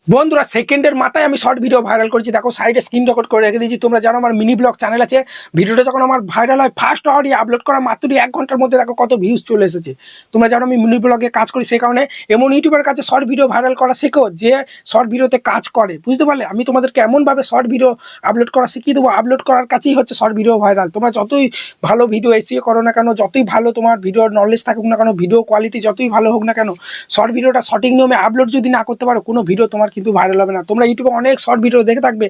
বন্ধুরা সেকেন্ডের মাথায় আমি শর্ট ভিডিও ভাইরাল করেছি। দেখো সাইডে স্ক্রিন রেকর্ড করে রেখে দিয়েছি। তোমরা জানো আমার মিনি ব্লগ চ্যানেল আছে। ভিডিওটা যখন আমার ভাইরাল হয় ফার্স্ট আওয়ারই আপলোড করা মাত্রই 1 ঘন্টার মধ্যে দেখো কত ভিউজ চলে এসেছে। তোমরা জানো আমি মিনি ব্লগে কাজ করি, সেই কারণে এমন ইউটিউবের কাছে শর্ট ভিডিও ভাইরাল করা শেখো যে শর্ট ভিডিওতে কাজ করে, বুঝতে পারলে? আমি তোমাদেরকে এমনভাবে শর্ট ভিডিও আপলোড করা শিখিয়ে দেবো, আপলোড করার কাছেই হচ্ছে শর্ট ভিডিও ভাইরাল। তোমরা যতই ভালো ভিডিও এসিও করো না কেন, যতই ভালো তোমার ভিডিওর নলেজ থাকুক না কেন, ভিডিও কোয়ালিটি যতই ভালো হোক না কেন, শর্ট ভিডিওটা সঠিক নিয়মে আপলোড যদি না করতে পারো কোনো ভিডিও তোমার কিন্তু ভাইরাল হবে না। তোমরা ইউটিউবে অনেক শর্ট ভিডিও দেখে থাকবে,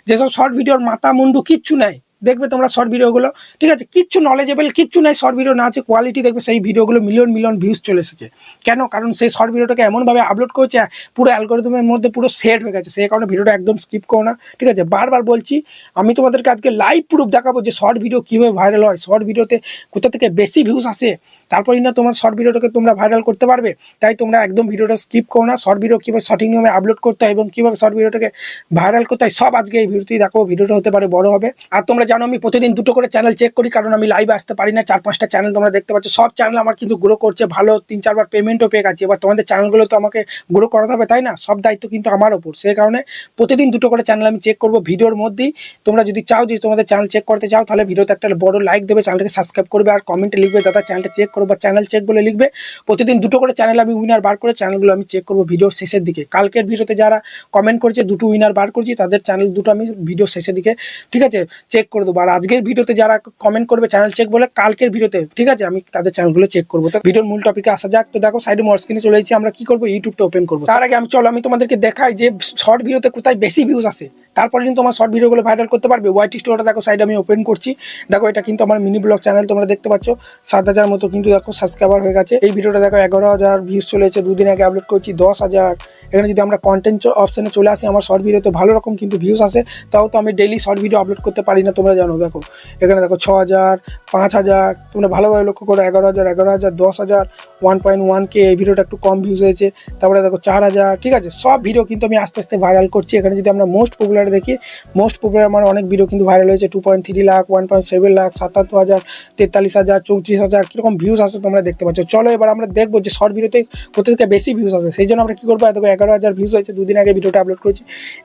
যেসব শর্ট ভিডিওর মাথা মুন্ডু কিচ্ছু নাই, দেখবে তোমরা শর্ট ভিডিওগুলো, ঠিক আছে, কিচ্ছু নলেজেবল কিচ্ছু নাই, শর্ট ভিডিও না আছে কোয়ালিটি, দেখবে সেই ভিডিওগুলো মিলিয়ন মিলিয়ন ভিউজ চলে এসেছে। কেন? কারণ সেই শর্ট ভিডিওটাকে এমনভাবে আপলোড করেছে পুরো অ্যালগরিদমের মধ্যে পুরো সেট হয়ে গেছে, সেই কারণে ভিডিওটা একদম স্কিপ করো না, ঠিক আছে? বারবার বলছি, আমি তোমাদেরকে আজকে লাইভ প্রুফ দেখাবো যে শর্ট ভিডিও কীভাবে ভাইরাল হয়, শর্ট ভিডিওতে কোথা থেকে বেশি ভিউজ আসে, তারপরেই না তোমার শর্ট ভিডিওটাকে তোমরা ভাইরাল করতে পারবে। তাই তোমরা একদম ভিডিওটা স্কিপ করো না। শর্ট ভিডিও কীভাবে সঠিক নিয়মে আপলোড করতে হয় এবং কীভাবে শর্ট ভিডিওটাকে ভাইরাল করতে হয় সব আজকে এই ভিডিওতেই দেখো। ভিডিওটা হতে পারে বড় হবে। আর তোমরা জানো আমি প্রতিদিন 2টো করে চ্যানেল চেক করি, কারণ আমি লাইভে আসতে পারি না। 4-5টা চ্যানেল তোমরা দেখতে পাচ্ছ, সব চ্যানেল আমার কিন্তু গ্রো করছে ভালো, 3-4 বার পেমেন্টও পেয়ে গেছে। এবার তোমাদের চ্যানেলগুলো তো আমাকে গ্রো করাতে হবে, তাই না? সব দায়িত্ব কিন্তু আমার ওপর, সেই কারণে প্রতিদিন 2টো করে চ্যানেল আমি চেক করবো ভিডিওর মধ্যেই। তোমরা যদি চাও যে তোমাদের চ্যানেল চেক করতে চাও, তাহলে ভিডিওতে একটা বড় লাইক দেবে, চ্যানেলটাকে সাবস্ক্রাইব করবে আর কমেন্টে লিখবে দাদা চ্যানেলটা চেক করবো, বা চ্যানেল চেক বলে লিখবে। প্রতিদিন 2টো করে চ্যানেল আমি উইনার বার করে চ্যানেলগুলো আমি চেক করবো ভিডিওর শেষের দিকে। কালকের ভিডিওতে যারা কমেন্ট করেছে 2টো উইনার বার করছি, তাদের চ্যানেল 2টো আমি ভিডিও শেষের দিকে, ঠিক আছে, চেক করে দেবো। আর আজকের ভিডিওতে যারা কমেন্ট করবে চ্যানেল চেক বলে, কালকের ভিডিওতে, ঠিক আছে, আমি তাদের চ্যানেলগুলো চেক করবো। তো ভিডিওর মূল টপিকে আসা যাক। তো দেখো সাইডে মোর স্ক্রিনে চলে এসেছি, আমরা কি করবো, ইউটিউবটা ওপেন করবো। তার আগে আমি তোমাদেরকে দেখাই যে শর্ট ভিডিওতে কোথায় বেশি ভিউজ আসে, তারপরে কিন্তু তোমার শর্ট ভিডিওগুলো ভাইরাল করতে পারবে। ওয়াইটি স্টোরটা দেখো সাইডে আমি ওপেন করছি। দেখো এটা কিন্তু আমার মিনি ব্লগ চ্যানেল, তোমরা দেখতে পাচ্ছ 7,000 মতো কিন্তু দেখো সাবস্ক্রাইবার হয়ে গেছে। এই ভিডিওটা দেখো 11,000 ভিউজ চলে এসেছে, 2 দিন আগে আপলোড করছি 10,000। এখানে যদি আমরা কন্টেন্ট অপশানে চলে আসি, আমার শর্ট ভিডিওতে ভালো রকম কিন্তু ভিউজ আসে। তাও তো আমি ডেইলি শর্ট ভিডিও আপলোড করতে পারি না, তোমরা জানো। দেখো এখানে দেখো 6,000, 5,000, তোমরা ভালোভাবে লক্ষ্য করো, 11,000, 10,000, 1.1K। এই ভিডিওটা একটু কম ভিউজ হয়েছে। তারপরে দেখো 4,000, ঠিক আছে। সব ভিডিও কিন্তু আমি আস্তে আস্তে ভাইরাল করছি। এখানে যদি আমরা মোস্ট পপুলার দেখি, মোস্ট পপুলার আমার অনেক ভিডিও কিন্তু ভাইরাল হয়েছে। 2.3 লাখ, 1.7 লাখ, 77,000, 43,000, 34,000 কীরকম ভিউজ আসে তোমরা দেখতে পাচ্ছ। চলো এবার আমরা দেখবো যে শর্ট ভিডিওতে কোথা থেকে বেশি ভিউজ আসে। সেই জন্য আমরা কী করবো, দেখো 11,000 ভিউজ হয়েছে, 2 দিন আগে ভিডিওটা আপলোড করেছি।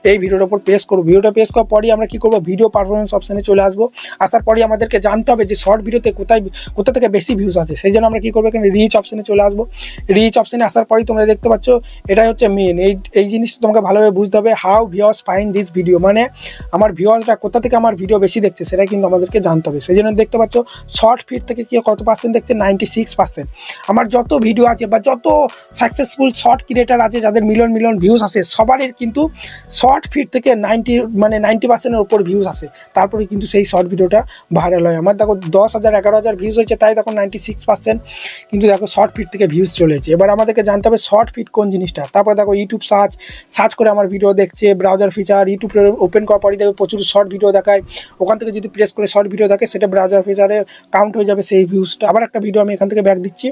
এই ভিডিওর উপর প্রেস করবো। ভিডিওটা প্রেস করার পরই আমরা কী করবো, ভিডিও পারফরমেন্স অপশানে চলে আসবো। আসার পরই আমাদেরকে জানতে হবে যে শর্ট ভিডিওতে কোথা থেকে বেশি ভিউজ আছে। সেই জন্য আমরা কী করবো, এখানে রিচ অপশানে চলে আসবো। রিচ অপশানে আসার পরই তোমরা দেখতে পাচ্ছ এটাই হচ্ছে মেন। এই জিনিসটা তোমাকে ভালোভাবে বুঝতে হবে। How viewers find this video, মানে আমার ভিউয়ার্সরা কোথা থেকে আমার ভিডিও বেশি দেখছে সেটাই কিন্তু আমাদেরকে জানতে হবে। সেই জন্য দেখতে পাচ্ছ শর্ট ফিড থেকে কি কত পার্সেন্ট দেখছে, 96%। আমার যত ভিডিও আছে বা যত সাকসেসফুল শর্ট ক্রিয়েটার আছে যাদের মিলিয়ন মিলিয়ন ভিউজ আসে, সবারই কিন্তু শর্ট ফিড থেকে 90%-এর উপর ভিউজ আসে। তারপরে কিন্তু সেই শর্ট ভিডিওটা ভাইরাল হয়। আমার দেখো 10,000, 11,000 ভিউজ হয়েছে, তাই দেখো 96% কিন্তু দেখো শর্ট ফিড থেকে ভিউজ চলেছে। এবার আমাদেরকে জানতে হবে শর্ট ফিড কোন জিনিসটা। তারপরে দেখো ইউটিউব সার্চ করে আমার ভিডিও দেখছে, ব্রাউজার ফিচার, ইউটিউব ওপেন করার পরই দেখবে প্রচুর শর্ট ভিডিও দেখায়। ওখান থেকে যদি প্রেস করে শর্ট ভিডিও দেখে, সেটা ব্রাউজার ফিচারে কাউন্ট হয়ে যাবে সেই ভিউজটা। আবার একটা ভিডিও আমি এখান থেকে ব্যাক দিচ্ছি।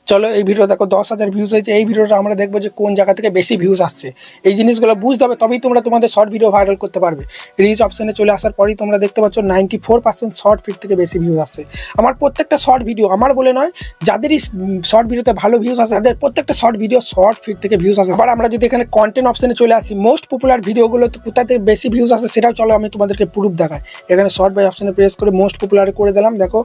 চলো এই ভিডিও দেখো 10,000 ভিউজ হয়েছে। এই ভিডিওটা আমরা দেখবো যে কোন জায়গা থেকে বেশি ভিউজ আসছে। এই জিনিসগুলো বুঝতে হবে, তবেই তোমরা তোমাদের শর্ট ভিডিও ভাইরাল করতে পারবে। রিচ অপশানে চলে আসার পরই তোমরা দেখতে পাচ্ছ 94% শর্ট ফিড থেকে বেশি ভিউজ আসছে। আমার প্রত্যেকটা শর্ট ভিডিও, আমার বলে নয়, যাদেরই শর্ট ভিডিওতে ভালো ভিউজ আসে তাদের প্রত্যেকটা শর্ট ভিডিও শর্ট ফিড থেকে ভিউজ আসে। আবার আমরা যদি এখানে কন্টেন্ট অপশানে চলে আসি, মোস্ট পপুলার ভিডিওগুলো কোথা থেকে বেশি ভিউজ আসে সেটাও চলো আমি তোমাদেরকে প্রুফ দেখাই। এখানে শর্ট বাই অপশানে প্রেস করে মোস্ট পপুলার করে দিলাম। দেখো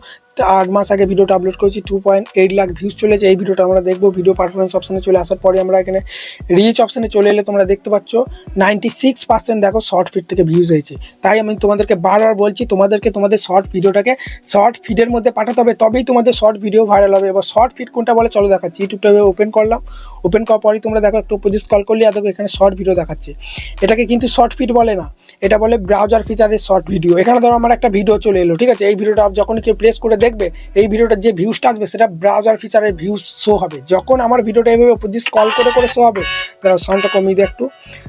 8 মাস আগে ভিডিওটা আপলোড করেছি, 2.8 লাখ ভিউজ চলেছে। এই ভিডিওটা আমরা দেখবো। ভিডিও পারফরমেন্স অপশানে চলে আসার পরে আমরা এখানে রিচ অপশানে চলে এলে তোমরা দেখতে পাচ্ছ 96% দেখো শর্ট ফিড থেকে ভিউজ হয়েছে। তাই আমি তোমাদেরকে বারবার বলছি, তোমাদেরকে তোমাদের শর্ট ভিডিওটাকে শর্ট ফিডের মধ্যে পাঠাতে হবে, তবেই তোমাদের শর্ট ভিডিও ভাইরাল হবে। এবার শর্ট ফিড কোনটা বলে চলো দেখাচ্ছি। ইউটিউবটা ওপেন করলাম। ওপেন করার পরই তোমরা দেখো একটু উপর স্ক্রল করলে দেখো এখানে শর্ট ভিডিও দেখাচ্ছে। এটাকে কিন্তু শর্ট ফিড বলে না, এটা বলে ব্রাউজার ফিচারের শর্ট ভিডিও। এখানে ধরো আমার একটা ভিডিও চলে এলো, ঠিক আছে। এই ভিডিওটা যখন কেউ প্রেস করে দেখবে, এই ভিডিওটার যে ভিউজটা আসবে সেটা ব্রাউজার ফিচারের ভিউজ শো হবে। যখন আমার ভিডিওটা এইভাবে উপর দিয়ে স্ক্রল করে শো হবে, ধরো সাউন্ডটা কমিয়ে দিই একটু।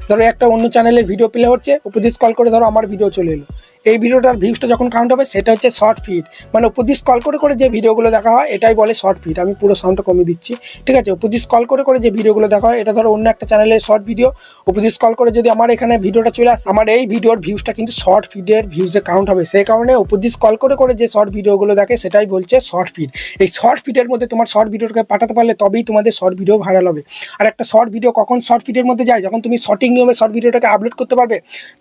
ধরো একটা অন্য চ্যানেলের ভিডিও প্লে হচ্ছে, উপর দিয়ে স্ক্রল করে ধরো আমার ভিডিও চলে এলো। এই ভিডিওটার ভিউজটা যখন কাউন্ট হবে সেটা হচ্ছে শর্ট ফিড, মানে উপর দিয়ে স্ক্রল করে করে যে ভিডিওগুলো দেখা হয় এটাই বলে শর্ট ফিড। আমি পুরো সাউন্ডটা কমিয়ে দিচ্ছি, ঠিক আছে। উপর দিয়ে স্ক্রল করে করে যে ভিডিওগুলো দেখা হয় এটা ধরো অন্য একটা চ্যানেলের শর্ট ভিডিও, উপর দিয়ে স্ক্রল করে যদি আমার এখানে ভিডিওটা চলে আসে, আমার এই ভিডিওর ভিউজটা কিন্তু শর্ট ফিডের ভিউজে কাউন্ট হবে। সেই কারণে উপর দিয়ে স্ক্রল করে করে যে শর্ট ভিডিওগুলো দেখে সেটাই বলছে শর্ট ফিড। এই শর্ট ফিডের মধ্যে তোমার শর্ট ভিডিওটাকে পাঠাতে পারলে তবেই তোমাদের শর্ট ভিডিও ভাইরাল হবে। আর একটা শর্ট ভিডিও কখন শর্ট ফিডের মধ্যে যায়, যখন তুমি সঠিক নিয়মে শর্ট ভিডিওটাকে আপলোড করতে পারবে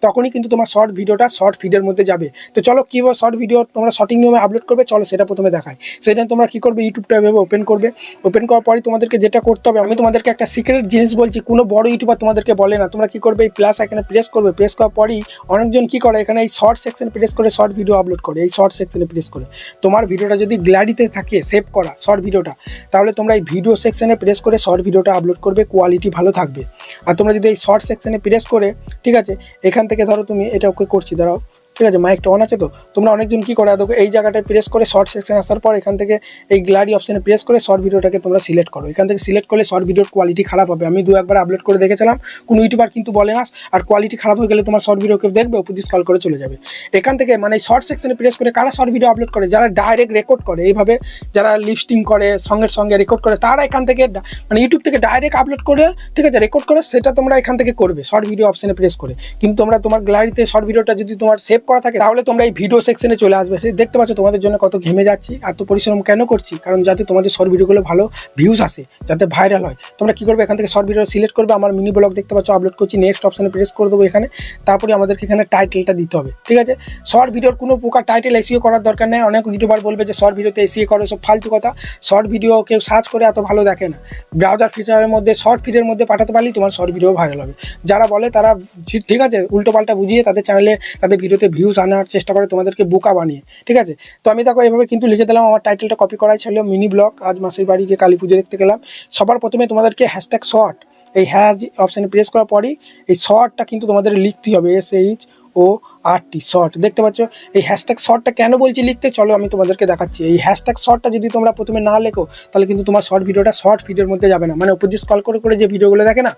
তখনই কিন্তু তোমার শর্ট ভিডিওটা শর্ট ফিডের মধ্যে যাবে। তো চলো কীভাবে শর্ট ভিডিও তোমরা সঠিক নিয়মে আপলোড করবে চলো সেটা প্রথমে দেখাই। সেটা তোমরা কী করবে, ইউটিউবটা এভাবে ওপেন করবে। ওপেন করার পরই তোমাদেরকে যেটা করতে হবে, আমি তোমাদেরকে একটা সিক্রেট জিনিস বলছি, কোনো বড় ইউটিউবার তোমাদেরকে বলে না। তোমরা কী করবে, এই প্লাস এখানে প্রেস করবে। প্রেস করার পরই অনেকজন কী করে এখানে এই শর্ট সেকশন প্রেস করে শর্ট ভিডিও আপলোড করে। এই শর্ট সেকশনে প্রেস করে তোমার ভিডিওটা যদি গ্যালারিতে থাকে সেভ করা শর্ট ভিডিওটা, তাহলে তোমরা এই ভিডিও সেকশনে প্রেস করে শর্ট ভিডিওটা আপলোড করবে, কোয়ালিটি ভালো থাকবে। আর তোমরা যদি এই শর্ট সেকশনে প্রেস করে, ঠিক আছে, এখান থেকে ধরো তুমি এটা ওকে করছি, দাঁড়াও, ঠিক আছে, মাইকটা অন আছে তো। তোমরা অনেকজন কী করে দেখো এই জায়গাটায় প্রেস করে শর্ট সেকশন আসার পর এখান থেকে এই গ্যালারি অপশানে প্রেস করে শর্ট ভিডিওটাকে তোমরা সিলেক্ট করো। এখান থেকে সিলেক্ট করলে শর্ট ভিডিওর কোয়ালিটি খারাপ হবে। আমি 2-1বার আপলোড করে দেখেছিলাম, কোনো ইউটিউবার কিন্তু বলে না। আর কোয়ালিটি খারাপ হয়ে গেলে তোমার শর্ট ভিডিও কেউ দেখবে, উপর দিয়ে স্ক্রল করে চলে যাবে। এখান থেকে মানে শর্ট সেকশনে প্রেস করে কারা শর্ট ভিডিও আপলোড করে, যারা ডাইরেক্ট রেকর্ড করে, এইভাবে যারা লিপস্টিং করে সঙ্গে সঙ্গে রেকর্ড করে, তারা এখান থেকে মানে ইউটিউব থেকে ডাইরেক্ট আপলোড করে, ঠিক আছে, রেকর্ড করে সেটা তোমরা এখান থেকে করবে শর্ট ভিডিও অপশানে প্রেস করে। কিন্তু তোমরা তোমার গ্যালারিতে শর্ট ভিডিওটা যদি তোমার সেভ করা থাকে তাহলে তোমরা এই ভিডিও সেকশনে চলে আসবে। দেখতে পাচ্ছ তোমাদের জন্য কত ঘেমে যাচ্ছি, এত পরিশ্রম কেন করছি, কারণ যাতে তোমাদের শর্ট ভিডিওগুলো ভালো ভিউজ আসে, যাতে ভাইরাল হয়। তোমরা কী করবে, এখান থেকে শর্ট ভিডিও সিলেক্ট করবে। আমার মিনি ব্লগ দেখতে পাচ্ছ আপলোড করছি, নেক্সট অপশানে প্রেস করে দেবো এখানে। তারপরে আমাদেরকে এখানে টাইটেলটা দিতে হবে, ঠিক আছে। শর্ট ভিডিওর কোনো প্রকার টাইটেল এসিও করার দরকার নেই। অনেক ইউটিউবার বলবে যে শর্ট ভিডিওতে এসিও করো, সব ফালতু কথা। শর্ট ভিডিও কেউ সার্চ করে এত ভালো দেখে না। ব্রাউজার ফিচারের মধ্যে শর্ট ফিডের মধ্যে পাঠাতে পারলেই তোমার শর্ট ভিডিও ভাইরাল হবে। যারা বলে তারা, ঠিক আছে, উল্টোপাল্টা বুঝিয়ে তাদের চ্যানেলে তাদের ভিডিওতে ভিউজ আনার চেষ্টা করে তোমাদেরকে বোকা বানিয়ে, ঠিক আছে। তো আমি দেখো এভাবে কিন্তু লিখে দিলাম, আমার টাইটেলটা কপি করাই ছিল মিনি ব্লগ, আজ মাসির বাড়ি গিয়ে কালী পুজো দেখতে গেলাম। সবার প্রথমে তোমাদেরকে হ্যাশট্যাগ শর্ট, এই হ্যাজ অপশানে প্রেস করার পরই এই শর্টটা কিন্তু তোমাদের লিখতেই হবে, SHORT শর্ট। দেখতে পাচ্ছ এই হ্যাশট্যাগ শর্টটা কেন বলছি লিখতে, চলো আমি তোমাদেরকে দেখাচ্ছি। এই হ্যাশট্যাগ শর্টটা যদি তোমরা প্রথমে না লেখো তাহলে কিন্তু তোমার শর্ট ভিডিওটা শর্ট ফিডের মধ্যে যাবে না। মানে উপর দিয়ে স্ক্রল করে করে যে ভিডিওগুলো দেখে না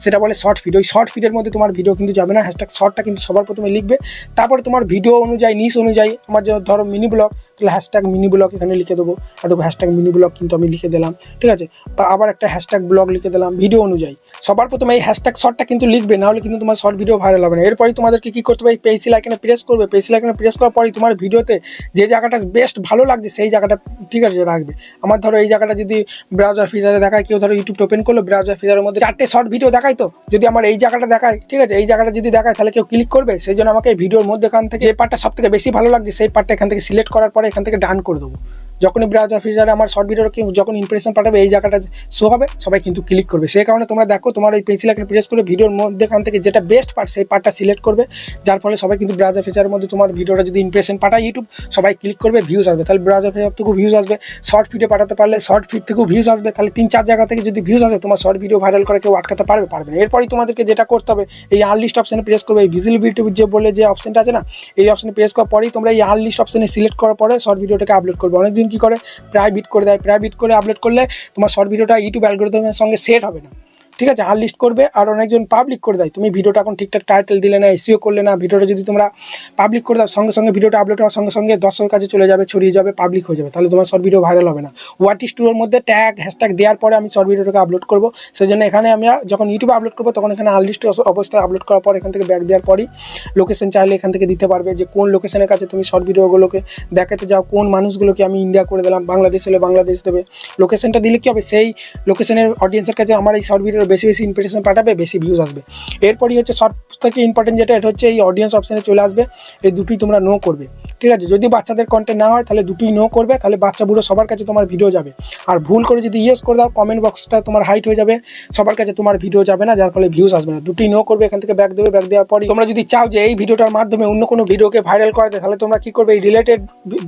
সেটা বলে শর্ট ফিড, ওই শর্ট ফিডের মধ্যে তোমার ভিডিও কিন্তু যাবে না। হ্যাশট্যাগ শর্টটা কিন্তু সবার প্রথমে লিখবে, তারপরে তোমার ভিডিও অনুযায়ী নিশ অনুযায়ী, আমার যে ধরো মিনি ব্লগ, তাহলে হ্যাশট্যাগ মিনি ব্লগ এখানে লিখে দেবো। দেখো হ্যাশট্যাগ মিনি ব্লগ কিন্তু আমি লিখে দিলাম, ঠিক আছে। বা আবার একটা হ্যাশট্যাগ ব্লগ লিখে দিলাম ভিডিও অনুযায়ী। সবার প্রথমে এই হ্যাশট্যাগ শর্টটা কিন্তু লিখবে, নাহলে কিন্তু তোমার শর্ট ভিডিও ভাইরাল হবে না। এরপরই তোমাদেরকে কী করতে হবে, এই পেন্সিল আইকনে প্রেস করবে। পেন্সিল আইকনে প্রেস করার পরই তোমার ভিডিওতে যে জায়গাটা বেস্ট ভালো লাগছে সেই জায়গাটা, ঠিক আছে, রাখবে। আমার ধরো এই জায়গাটা যদি ব্রাউজার ফিচারে দেখায়, কেউ ধরো ইউটিউব ওপেন করলো, ব্রাউজার ফিচারের মধ্যে 4টে শর্ট ভিডিও দেখায়, তো যদি আমার এই জায়গাটা দেখায়, ঠিক আছে, এই জায়গাটা যদি দেখায় তাহলে কেউ ক্লিক করবে। সেই জন্য আমাকে এই ভিডিওর মধ্যে এখান থেকে যে পার্টটা সব থেকে বেশি ভালো লাগছে সেই পার্টটা এখান থেকে সিলেক্ট করার পরে এখান থেকে ডান করে দেবো। যখনই ব্রাউজার ফিচারে আমার শর্ট ভিডিওর যখন ইমপ্রেশন পাঠাবে এই জায়গাটা শো হবে, সবাই কিন্তু ক্লিক করবে। সেই কারণে তোমরা দেখো তোমার এই পেন্সিল আইকনে প্রেস করে ভিডিওর মধ্যে এখান থেকে যেটা বেস্ট পার্ট সেই পার্টটা সিলেক্ট করবে, যার ফলে সবাই কিন্তু ব্রাউজার ফিচারের মধ্যে তোমার ভিডিওটা যদি ইমপ্রেশন পাঠায় ইউটিউব, সবাই ক্লিক করবে, ভিউজ আসবে। তাহলে ব্রাউজার ফিচার থেকেও ভিউজ আসবে, শর্ট ভিডিও পাঠাতে পারলে শর্ট ফিড থেকেও ভিউজ আসবে। তাহলে 3-4 জায়গা থেকে যদি ভিউজ আসে তোমার শর্ট ভিডিও ভাইরাল করে কেউ আটকাতে পারবে না। এরপরই তোমাদেরকে যেটা করতে হবে, এই আনলিস্ট অপশানে প্রেস করবে। এই ভিজিবিলিটি যে বলে যে অপশানটা আছে না, এই অপশানে প্রেস করার পরেই তোমরা এই আনলিস্ট অপশানে সিলেক্ট করার পরে শর্ট ভিডিওটাকে আপলোড করবে। অনেকজন কী করে, প্রাইভেট করে দেয়। প্রাইভেট করে আপলোড করলে তোমার শর্ট ভিডিওটা ইউটিউব অ্যালগরিদমের সঙ্গে সেট হবে না, ঠিক আছে। আনলিস্ট করবে। আর অনেকজন পাবলিক করে দেয়, তুমি ভিডিওটা এখন ঠিকঠাক টাইটেল দিলে না, এসিও করলে না, ভিডিওটা যদি তোমরা পাবলিক করে দাও সঙ্গে সঙ্গে ভিডিওটা আপলোড হওয়ার সঙ্গে সঙ্গে দর্শকের কাছে চলে যাবে, ছড়িয়ে যাবে, পাবলিক হয়ে যাবে, তাহলে তোমার শর্ট ভিডিও ভাইরাল হবে না। হোয়াট ইজ ট্রুর মধ্যে ট্যাগ হ্যাশট্যাগ দেওয়ার পরে আমি শর্ট ভিডিওটাকে আপলোড করবো। সেই জন্য এখানে আমি যখন ইউটিউবে আপলোড করবো তখন এখানে আনলিস্ট অবস্থায় আপলোড করার পর এখান থেকে ব্যাক দেওয়ার পরই লোকেশন চাইলে এখান থেকে দিতে পারবে, যে কোন লোকেশনের কাছে তুমি শর্ট ভিডিওগুলোকে দেখাতে যাও, কোন মানুষগুলোকে আমি ইন্ডিয়া করে দিলাম, বাংলাদেশ হলে বাংলাদেশ দেবে। লোকেশনটা দিলে কী হবে, সেই লোকেশনের অডিয়েন্সের কাছে আমার এই শর্ট ভিডিওর বেশি বেশি ইমপ্রেশন পাঠাবে, বেশি ভিউজ আসবে। এরপরই হচ্ছে সব থেকে ইম্পর্টেন্ট যেটা, এটা হচ্ছে এই অডিয়েন্স অপশানে চলে আসবে। এই দুটোই তোমরা নো করবে, ঠিক আছে। যদি বাচ্চাদের কন্টেন্ট না হয় তাহলে দুটোই নো করবে, তাহলে বাচ্চা বুড়ো সবার কাছে তোমার ভিডিও যাবে। আর ভুল করে যদি ইয়েস করে দাও কমেন্ট বক্সটা তোমার হাইট হয়ে যাবে, সবার কাছে তোমার ভিডিও যাবে না, যার ফলে ভিউজ আসবে না। দুটোই নো করবে। এখান থেকে ব্যাক দেবে। ব্যাক দেওয়ার পরই তোমরা যদি চাও যে এই ভিডিওটার মাধ্যমে অন্য কোনো ভিডিওকে ভাইরাল করাতে, তাহলে তোমরা কী করবে, এই রিলেটেড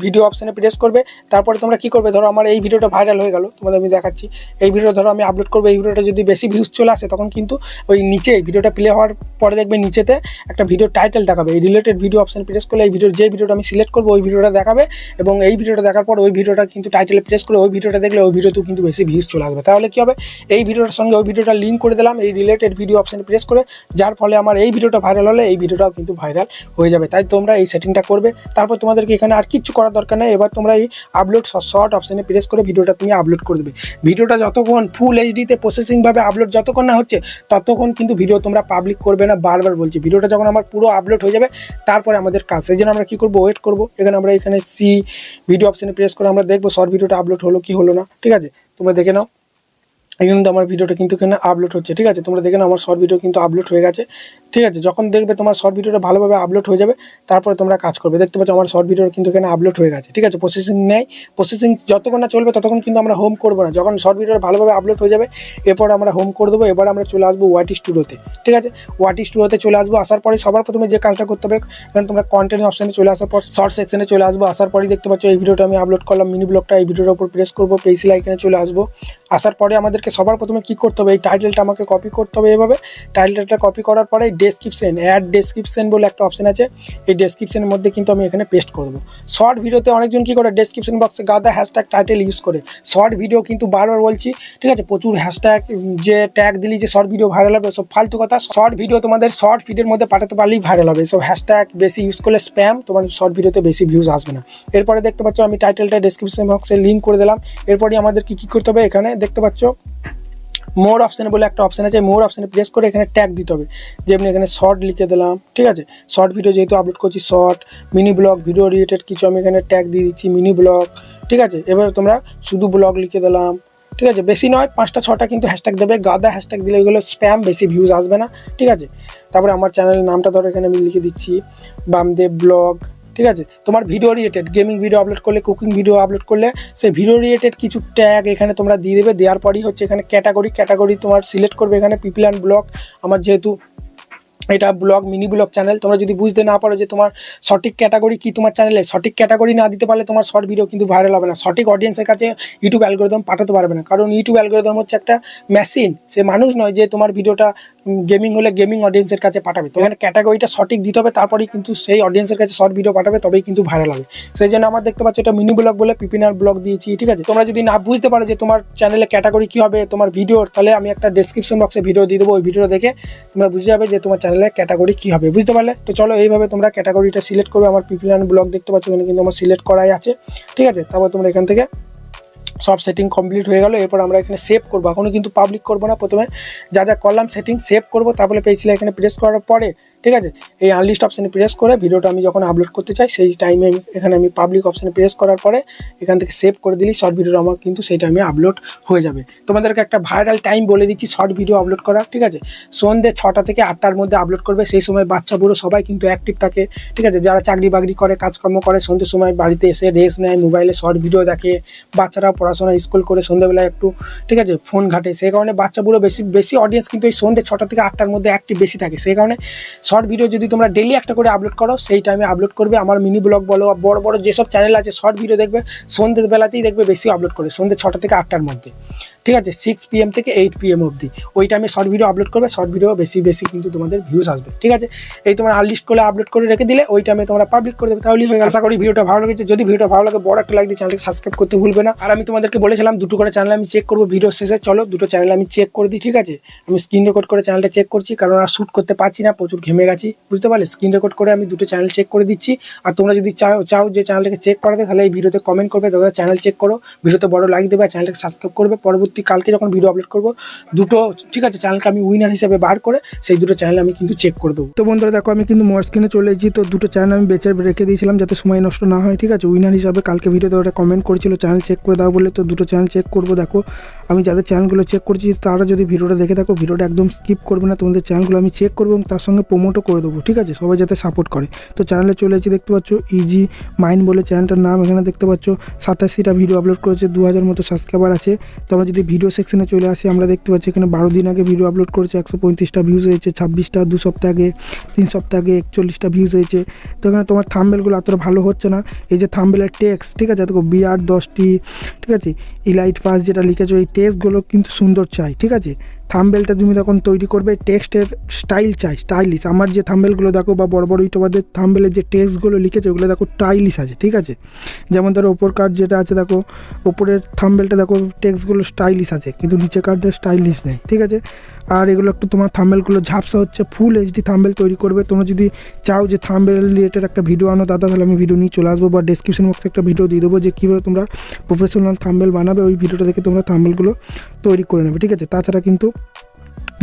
ভিডিও অপশানে প্রেস করবে। তারপরে তোমরা কী করবে, ধরো আমার এই ভিডিওটা ভাইরাল হয়ে গেল, তোমাদের আমি দেখাচ্ছি। এই ভিডিও ধরো আমি আপলোড করবো, এই ভিডিওটা যদি বেশি ভিউজ ভিউজ চলে আসে তখন কিন্তু ওই নিচে ভিডিওটা প্লে হওয়ার পরে দেখবে নিচেতে একটা ভিডিও টাইটেল দেখাবে, এই রিলেটেড ভিডিও অপশন প্রেস করলে এই ভিডিওর যে ভিডিওটা আমি সিলেক্ট করবো ওই ভিডিওটা দেখাবে, এবং এই ভিডিওটা দেখার পর ওই ভিডিওটা কিন্তু টাইটেলে প্রেস করে ওই ভিডিওটা দেখলে ওই ভিডিওতেও কিন্তু বেশি ভিউজ চলে আসবে। তাহলে কী হবে, এই ভিডিওটার সঙ্গে ওই ভিডিওটা লিঙ্ক করে দিলাম এই রিলেটেড ভিডিও অপশন প্রেস করে, যার ফলে আমার এই ভিডিওটা ভাইরাল হলে এই ভিডিওটাও কিন্তু ভাইরাল হয়ে যাবে। তাই তোমরা এই সেটিংটা করবে। তারপর তোমাদেরকে এখানে আর কিচ্ছু করার দরকার নেই, এবার তোমরা এই আপলোড শর্ট অপশানে প্রেস করে ভিডিওটা তুমি আপলোড করে দেবে। ভিডিওটা যতক্ষণ ফুল এইচডিতে প্রসেসিংভাবে আপলোড যতক্ষণ না হচ্ছে ততক্ষণ কিন্তু ভিডিও তোমরা পাবলিক করবে না। বারবার বলছি, ভিডিওটা যখন আমার পুরো আপলোড হয়ে যাবে তারপরে আমাদের কাজ, সেই জন্য আমরা কী করবো, ওয়েট করবো। আমরা এখানে সি ভিডিও অপশানে প্রেস করে আমরা দেখবো শর্ট ভিডিওটা আপলোড হলো কি হলো না। ঠিক আছে, তোমরা দেখে নাও এখানে তো আমার ভিডিওটা কিন্তু এখানে আপলোড হচ্ছে। ঠিক আছে, তোমরা দেখে নাও আমার শর্ট ভিডিও কিন্তু আপলোড হয়ে গেছে। ঠিক আছে, যখন দেখবে তোমার শর্ট ভিডিওটা ভালোভাবে আপলোড হয়ে যাবে তারপরে তোমরা কাজ করবে। দেখতে পাচ্ছ আমার শর্ট ভিডিও কিন্তু এখানে আপলোড হয়ে গেছে। ঠিক আছে, প্রসেসিং নেই, প্রসেসিং যতক্ষণ না চলবে ততক্ষণ কিন্তু আমরা হোম করবো না। যখন শর্ট ভিডিওটা ভালোভাবে আপলোড হয়ে যাবে এরপর আমরা হোম করে দেবো। এবার আমরা চলে আসবো ওয়াটি স্টুডিওতে। ঠিক আছে, ওয়াটি স্টুডিওতে চলে আসবো। আসার পরে সবার প্রথমে যে কাজটা করতে হবে, এখানে তোমরা কন্টেন্ট অপশানে চলে আসার পর শর্ট সেকশনে চলে আসবো। আসার পরেই দেখতে পাচ্ছ এই ভিডিওটা আমি আপলোড করলাম, মিনি ব্লগটা, এই ভিডিওর উপর প্রেস করবো, পেন্সিল আইকনে চলে আসবো। আসার পরে আমাদেরকে সবার প্রথমে কী করতে হবে, এই টাইটেলটা আমাকে কপি করতে হবে। এভাবে টাইটেলটা কপি করার পরে ডেসক্রিপশন, অ্যাড ডেসক্রিপশন বলে একটা অপশন আছে, এই ডেসক্রিপশনের মধ্যে কিন্তু আমি এখানে পেস্ট করবো। শর্ট ভিডিওতে অনেকজন কী করে, ডেসক্রিপশন বক্সে গাদা হ্যাশট্যাগ টাইটেল ইউজ করে। শর্ট ভিডিও কিন্তু বারবার বলছি, ঠিক আছে, প্রচুর হ্যাশট্যাগ যে ট্যাগ দিলি যে শর্ট ভিডিও ভাইরাল হবে, সব ফালতু কথা। শর্ট ভিডিও তোমাদের শর্ট ফিডের মধ্যে পাঠাতে পারলেই ভাইরাল হবে। সব হ্যাশট্যাগ বেশি ইউজ করলে স্প্যাম, তোমার শর্ট ভিডিওতে বেশি ভিউজ আসবে না। এরপরে দেখতে পাচ্ছ আমি টাইটেলটা ডেসক্রিপশন বক্সে লিঙ্ক করে দিলাম। এরপরই আমাদের কী করতে হবে, এখানে দেখতে পাচ্ছ মোর অপশানে বলে একটা অপশান আছে, মোর অপশানে প্রেস করে এখানে ট্যাগ দিতে হবে। যেমনি এখানে শর্ট লিখে দিলাম। ঠিক আছে, শর্ট ভিডিও যেহেতু আপলোড করছি, short, mini blog, video related কিছু আমি এখানে ট্যাগ দিয়ে দিচ্ছি, মিনি ব্লগ। ঠিক আছে, এবার তোমরা শুধু ব্লগ লিখে দিলাম। ঠিক আছে, বেশি নয়, 5টা 6টা কিন্তু হ্যাশট্যাগ দেবে। গাদা হ্যাশট্যাগ দিলে ওইগুলো স্প্যাম, বেশি ভিউজ আসবে না। ঠিক আছে, তারপরে আমার চ্যানেলের নামটা ধরো এখানে আমি লিখে দিচ্ছি বামদেব ব্লগ। ঠিক আছে, তোমার video related gaming video upload করলে, কুকিং ভিডিও আপলোড করলে সেই ভিডিও রিলেটেড কিছু ট্যাগ এখানে তোমরা দিয়ে দেবে। দেওয়ার পরই হচ্ছে এখানে ক্যাটাগরি তোমার সিলেক্ট করবে। এখানে পিপল অ্যান্ড ব্লগ, আমার যেহেতু এটা ব্লগ, মিনি ব্লগ চ্যানেল, তোমরা যদি বুঝতে না পারো যে তোমার সঠিক ক্যাটাগরি কি তোমার চ্যানেলে, সঠিক ক্যাটাগরি না দিতে পারলে তোমার শর্ট ভিডিও কিন্তু ভাইরাল হবে না। সঠিক অডিয়েন্সের কাছে ইউটিউব অ্যালগোরিদম পাঠাতে পারবে না, কারণ ইউটিউব অ্যালগোরিদম হচ্ছে একটা মেশিন, সে মানুষ নয় যে তোমার ভিডিওটা গেমিং হলে গেমিং অডিয়েন্সের কাছে পাঠাবে। তো এখানে ক্যাটাগরিটা সঠিক দিতে হবে, তারপরেই কিন্তু সেই অডিয়েন্সের কাছে শর্ট ভিডিও পাঠাবে, তবেই কিন্তু ভাইরাল হবে। সেই জন্য আমার দেখতে পাচ্ছ এটা মিনি ব্লগ বলে পিপিনার ব্লগ দিয়েছি। ঠিক আছে, তোমরা যদি না বুঝতে পারো যে তোমার চ্যানেলে ক্যাটাগরি কী হবে তোমার ভিডিওর, তাহলে আমি একটা ডেসক্রিপশন বক্সে ভিডিও দিয়ে দেবো, ওই ভিডিও দেখে তোমরা বুঝে যাবে যে তোমার চ্যানেলে ক্যাটাগরি কী হবে। বুঝতে পারলে? তো চলো এইভাবে তোমরা ক্যাটাগরিটা সিলেক্ট করবে। আমার পিপল অ্যান্ড ব্লগ দেখতে পাচ্ছ এখানে কিন্তু আমার সিলেক্ট করাই আছে। ঠিক আছে, তারপর তোমরা এখান থেকে সব সেটিং কমপ্লিট হয়ে গেল। এরপর আমরা এখানে সেভ করবো, এখনও কিন্তু পাবলিক করবো না। প্রথমে যা যা করলাম সেটিং সেভ করবো, তারপরে পেয়েছিল এখানে প্রেস করার পরে, ঠিক আছে, এই আনলিস্ট অপশানে প্রেস করে ভিডিওটা আমি যখন আপলোড করতে চাই সেই টাইমে এখানে আমি পাবলিক অপশানে প্রেস করার পরে এখান থেকে সেভ করে দিলি শর্ট ভিডিও আমার কিন্তু সেই টাইমে আপলোড হয়ে যাবে। তোমাদেরকে একটা ভাইরাল টাইম বলে দিচ্ছি শর্ট ভিডিও আপলোড করা। ঠিক আছে, সন্ধ্যে 6টা থেকে 8টার মধ্যে আপলোড করবে। সেই সময় বাচ্চা বুড়ো সবাই কিন্তু অ্যাক্টিভ থাকে। ঠিক আছে, যারা চাকরি বাকরি করে, কাজকর্ম করে, সন্ধ্যের সময় বাড়িতে এসে রেস্ট নেয়, মোবাইলে শর্ট ভিডিও দেখে, বাচ্চারাও পড়াশোনা স্কুল করে সন্ধ্যেবেলায় একটু, ঠিক আছে, ফোন ঘাটে। সেই কারণে বাচ্চা বুড়ো বেশি অডিয়েন্স কিন্তু এই সন্ধ্যে 6টা থেকে 8টার মধ্যে অ্যাক্টিভ বেশি থাকে। সেই কারণে শর্ট ভিডিও যদি তোমরা ডেলি একটা করে আপলোড করো সেই টাইমে আপলোড করবে। আমার মিনি ব্লগ বলো, বড় বড় যেসব চ্যানেল আছে শর্ট ভিডিও দেখবে সন্ধ্যেবেলাতেই দেখবে বেশি আপলোড করে, সন্ধ্যে 6টা থেকে 8টার মধ্যে। ঠিক আছে, 6 PM থেকে 8 PM অবধি ওই টাইমে শর্ট ভিডিও আপলোড করবে। শর্ট ভিডিও বেশি কিন্তু তোমাদের ভিউজ আসবে। ঠিক আছে, এই তোমার আনলিস্ট করে আপলোড করে রেখে দিলে ওই টাইমে তোমরা পাবলিক করে দেবে, তাহলেই হয়ে গেল। আশা করি ভিডিওটা ভালো লেগেছে। যদি ভিডিওটা ভালো লাগে বড় একটা লাইক দিয়ে চ্যানেলকে সাবস্ক্রাইব করতে ভুলবে না। আর আমি তোমাদেরকে বলেছিলাম দুটো করে চ্যানেল আমি চেক করবো ভিডিও শেষে। চলো দুটো চ্যানেল আমি চেক করে দিই। ঠিক আছে, আমি স্ক্রিন রেকর্ড করে চ্যানেলটা চেক করছি, কারণ আর শ্যুট করতে পারছি না, প্রচুর ঘেমে গেছি। বুঝতে পারলে? স্ক্রিন রেকর্ড করে আমি দুটো চ্যানেল চেক করে দিচ্ছি। আর তোমরা যদি চাও যে চ্যানেলটাকে চেক করাতে, তাহলে এই ভিডিওতে কমেন্ট করবে, দাদা চ্যানেল চেক করো, ভিডিওতে বড় লাইক দেবে, চ্যানেলটাকে সাবস্ক্রাইব করবে। পরবর্তী কালকে যখন ভিডিও আপলোড করবো দুটো, ঠিক আছে, চ্যানেলকে আমি উইনার হিসেবে বার করে সেই দুটো চ্যানেল আমি কিন্তু চেক করে দেবো। তো বন্ধুরা দেখো আমি কিন্তু মোর স্ক্রিনে চলে এসেছি। তো দুটো চ্যানেল আমি বেছে রেখে দিয়েছিলাম যাতে সময় নষ্ট না হয়। ঠিক আছে, উইনার হিসাবে কালকে ভিডিওতে ওটা কমেন্ট করেছিল চ্যানেল চেক করে দাও বলে। তো দুটো চ্যানেল চেক করবো। দেখো আমি যাদের চ্যানেলগুলো চেক করছি তারা যদি ভিডিওটা দেখে থাকো ভিডিওটা একদম স্কিপ করবে না। তোমাদের চ্যানেলগুলো আমি চেক করবো এবং তার সঙ্গে প্রমোটও করে দেবো। ঠিক আছে, সবাই যাতে সাপোর্ট করে। তো চ্যানেলে চলে এসেছি, দেখতে পাচ্ছ ইজি মাইন্ড বলে চ্যানেলটার নাম। এখানে দেখতে পাচ্ছ 87টা ভিডিও আপলোড করেছে, 2000 মতো সাবস্ক্রাইবার আছে। তো আমরা যদি ভিডিও সেকশনে চলে আসি আমরা দেখতে পাচ্ছি এখানে 12 দিন আগে ভিডিও আপলোড করেছে, 135টা ভিউজ হয়েছে। 26টা 2 সপ্তাহ আগে, 3 সপ্তাহ আগে 41টা ভিউজ হয়েছে। তো এখানে তোমার থাম্বনেলগুলো অতটা ভালো হচ্ছে না। এই যে থাম্বনেলের টেক্সট, ঠিক আছে, দেখো বিআর 10টি, ঠিক আছে, ইলাইট পাস যেটা লিখেছো এই টেক্সটগুলো কিন্তু সুন্দর চাই। ঠিক আছে, থাম্বনেলটা তুমি তখন তৈরি করবে, টেক্সটের স্টাইল চাই স্টাইলিশ। আমার যে থাম্বনেলগুলো দেখো বা বড় বড় ইউটিউবারদের থাম্বনেলের যে টেক্সটগুলো লিখেছে ওগুলো দেখো স্টাইলিশ আছে, ঠিক আছে। যেমন ধরো ওপর কার্ড যেটা আছে দেখো, ওপরের থাম্বনেলটা দেখো টেক্সটগুলো স্টাইলিশ আছে, কিন্তু নিচে কার্ডটা স্টাইলিশ নেই, ঠিক আছে। আর এগুলো একটু তোমার থাম্বনেলগুলো ঝাপসা হচ্ছে। ফুল এইচডি থাম্বনেল তৈরি করবে। তোমরা যদি চাও যে থাম্বনেল রিলেটেড একটা ভিডিও আনো দাদা, তাহলে আমি ভিডিও নিয়ে চলে আসবো, বা ডেসক্রিপশন বক্সে একটা ভিডিও দিয়ে দেবো যে কীভাবে তোমরা প্রফেশনাল থাম্বনেল বানাবে। ওই ভিডিওটা দেখে তোমরা থাম্বনেলগুলো তৈরি করে নেবে, ঠিক আছে। তাছাড়া কিন্তু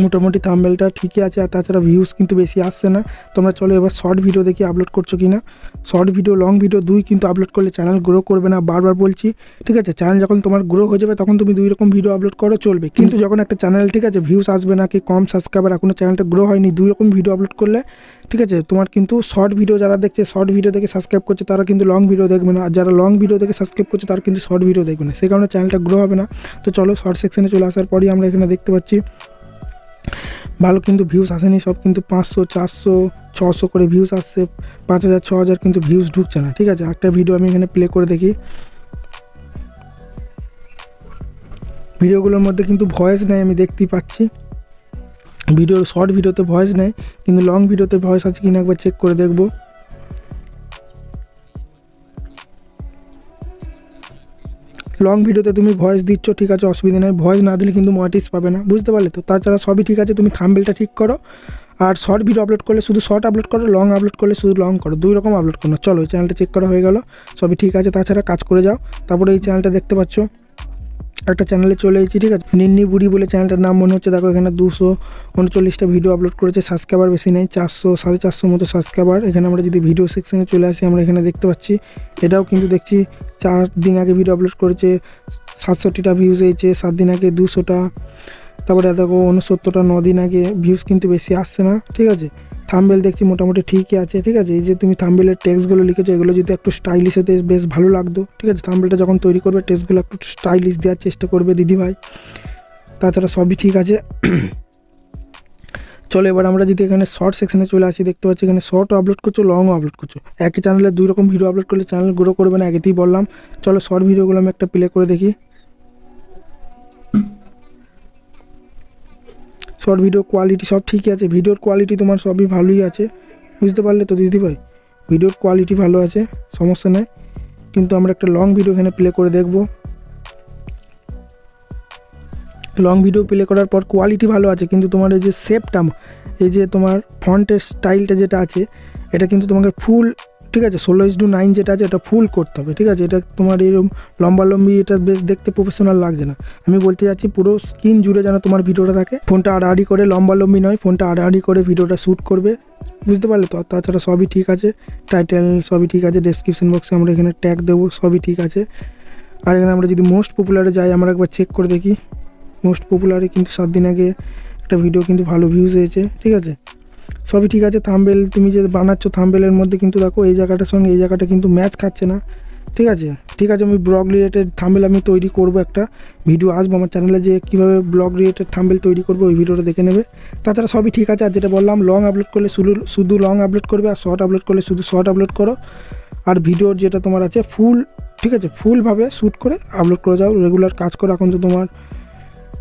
মোটামুটি থাম্বনেলটা ঠিকই আছে, আর তাছাড়া ভিউজ কিন্তু বেশি আসছে না। তোমরা চলো এবার শর্ট ভিডিও দেখি আপলোড করছো কি না। শর্ট ভিডিও লং ভিডিও দুই কিন্তু আপলোড করলে চ্যানেল গ্রো করবে না, বারবার বলছি, ঠিক আছে। চ্যানেল যখন তোমার গ্রো হয়ে যাবে তখন তুমি দুই রকম ভিডিও আপলোড করো চলবে, কিন্তু যখন একটা চ্যানেল, ঠিক আছে, ভিউজ আসবে না কি কম সাবস্ক্রাইবার, এখনো চ্যানেলটা গ্রো হয়নি, দুই রকম ভিডিও আপলোড করলে, ঠিক আছে, তোমার কিন্তু শর্ট ভিডিও যারা দেখছে, শর্ট ভিডিও দেখে সাবস্ক্রাইব করছে, তারা কিন্তু লং ভিডিও দেখবে না, আর যারা লং ভিডিও দেখে সাবস্ক্রাইব করছে তারা কিন্তু শর্ট ভিডিও দেখবে না, সেই কারণে চ্যানেলটা গ্রো হবে না। তো চলো শর্ট সেকশনে চলে আসার পরই আমরা এখানে দেখতে পাচ্ছি ভালো কিন্তু ভিউজ আসেনি, সব কিন্তু 500, 400, 600 করে ভিউজ আসছে, 5000, 6000 কিন্তু ভিউজ ঢুকছে না, ঠিক আছে। একটা ভিডিও আমি এখানে প্লে করে দেখি। ভিডিওগুলোর মধ্যে কিন্তু ভয়েস নেই, আমি দেখতেই পাচ্ছি। ভিডিওর শর্ট ভিডিওতে ভয়েস নেই, কিন্তু লং ভিডিওতে ভয়েস আছে কিনা একবার চেক করে দেখবো। লং ভিডিওতে তুমি ভয়েস দিচ্ছ, ঠিক আছে, অসুবিধা নেই। ভয়েস না দিলে কিন্তু মনিটাইজ পাবে না, বুঝতে পারলে তো। তাছাড়া সবই ঠিক আছে, তুমি থাম্বনেলটা ঠিক করো। আর শর্ট ভিডিও আপলোড করলে শুধু শর্ট আপলোড করো, লং আপলোড করলে শুধু লং করো, দুই রকম আপলোড করো। চলো এই চ্যানেলটা চেক করা হয়ে গেল, সবই ঠিক আছে। তাছাড়া কাজ করে যাও। তারপরে এই চ্যানেলটা দেখতে পাচ্ছ, একটা চ্যানেলে চলে এসেছি, ঠিক আছে। নিন্নি বুড়ি বলে চ্যানেলটার নাম মনে হচ্ছে। দেখো এখানে 239টা ভিডিও আপলোড করেছে, সাবস্ক্রাইবার বেশি নেই, 400, 450 মতো সাবস্ক্রাইবার। এখানে আমরা যদি ভিডিও সেকশনে চলে আসি, আমরা এখানে দেখতে পাচ্ছি এটাও কিন্তু দেখছি 4 দিন আগে ভিডিও আপলোড করেছে, 67টা ভিউজ হয়েছে, 7 দিন আগে 200টা, তারপরে দেখো 69টা 9 দিন আগে। ভিউজ কিন্তু বেশি আসছে না, ঠিক আছে। থাম্বনেল দেখছি মোটামুটি ঠিকই আছে, ঠিক আছে। এই যে তুমি থাম্বনেলের টেক্সটগুলো লিখেছো, এগুলো যদি একটু স্টাইলিশ হতে বেশ ভালো লাগতো, ঠিক আছে। থাম্বনেলটা যখন তৈরি করবে টেক্সটগুলো একটু স্টাইলিশ দেওয়ার চেষ্টা করবে দিদিভাই। তাছাড়া সবই ঠিক আছে। চলো এবার আমরা যদি এখানে শর্ট সেকশনে চলে আসি, দেখতে পাচ্ছি এখানে শর্টও আপলোড করছো, লংও আপলোড করছো। একই চ্যানেলে দুই রকম ভিডিও আপলোড করলে চ্যানেল গ্রো করবে না, আগেতেই বললাম। চলো শর্ট ভিডিওগুলো আমি একটা প্লে করে দেখি। শর্ট ভিডিও কোয়ালিটি সব ঠিকই আছে, ভিডিওর কোয়ালিটি তোমার সবই ভালোই আছে, বুঝতে পারলে তো দিদিভাই। ভিডিওর কোয়ালিটি ভালো আছে, সমস্যা নেই। কিন্তু আমরা একটা লং ভিডিও এখানে প্লে করে দেখব। লং ভিডিও প্লে করার পর কোয়ালিটি ভালো আছে, কিন্তু তোমার এই যে শেপটা, এই যে তোমার ফন্টের স্টাইলটা যেটা আছে, এটা কিন্তু তোমাকে ফুল, ঠিক আছে, 16:9 যেটা আছে এটা ফুল করতে হবে, ঠিক আছে। এটা তোমার এরকম লম্বি এটা বেশ দেখতে প্রফেশনাল লাগছে না। আমি বলতে যাচ্ছি পুরো স্ক্রিন জুড়ে যেন তোমার ভিডিওটা থাকে। ফোনটা আড়াআড়ি করে, লম্বি নয়, ফোনটা আড়াআড়ি করে ভিডিওটা শ্যুট করবে, বুঝতে পারলে তো। তাছাড়া সবই ঠিক আছে, টাইটেল সবই ঠিক আছে, ডেসক্রিপশন বক্সে আমরা এখানে ট্যাগ দেবো, সবই ঠিক আছে। আর এখানে আমরা যদি মোস্ট পপুলারে যাই, আমরা একবার চেক করে দেখি। মোস্ট পপুলারে কিন্তু 7 দিন আগে একটা ভিডিও কিন্তু ভালো ভিউজ হয়েছে, ঠিক আছে। সবই ঠিক আছে। থাম্বনেল তুমি যে বানাচ্ছো, থাম্বনেলের মধ্যে কিন্তু দেখো এই জায়গাটার সঙ্গে এই জায়গাটা কিন্তু ম্যাচ খাচ্ছে না, ঠিক আছে। ঠিক আছে, আমি ব্লগ রিলেটেড থাম্বনেল আমি তৈরি করব, একটা ভিডিও আসবো আমার চ্যানেলে যে কীভাবে ব্লগ রিলেটেড থাম্বনেল তৈরি করবো, ওই ভিডিওটা দেখে নেবে। তাছাড়া সবই ঠিক আছে। আর যেটা বললাম, লং আপলোড করলে শুধু লং আপলোড করবে, আর শর্ট আপলোড করলে শুধু শর্ট আপলোড করো। আর ভিডিওর যেটা তোমার আছে ফুল, ঠিক আছে, ফুলভাবে শ্যুট করে আপলোড করে যাও, রেগুলার কাজ করো এখন তো তোমার,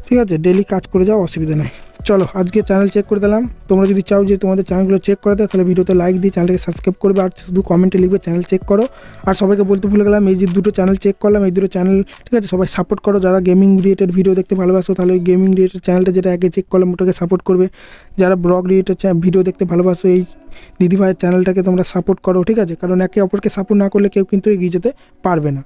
ঠিক আছে, ডেলি কাজ করে যাও, অসুবিধা নেই। চলো আজকে চ্যানেল চেক করে দিলাম। তোমরা যদি চাও যে তোমাদের চ্যানেলগুলো চেক করে দেয়, তাহলে ভিডিওতে লাইক দিয়ে চ্যানেলকে সাবস্ক্রাইব করবে, আর শুধু কমেন্টে লিখবে চ্যানেল চেক করো। আর সবাইকে বলতে ভুলে গেলাম, এই যে দুটো চ্যানেল চেক করলাম, এই দুটো চ্যানেল, ঠিক আছে, সবাই সাপোর্ট করো। যারা গেমিং রিলেটেড ভিডিও দেখতে ভালোবাসো, তাহলে ওই গেমিং রিলেটেড চ্যানেলটা যেটা আগে চেক করলাম ওটাকে সাপোর্ট করবে। যারা ব্লগ রিলেটেড ভিডিও দেখতে ভালোবাসো, এই দিদিভাইয়ের চ্যানেলটাকে তোমরা সাপোর্ট করো, ঠিক আছে। কারণ একে অপরকে সাপোর্ট না করলে কেউ কিন্তু এগিয়ে যেতে পারবে না।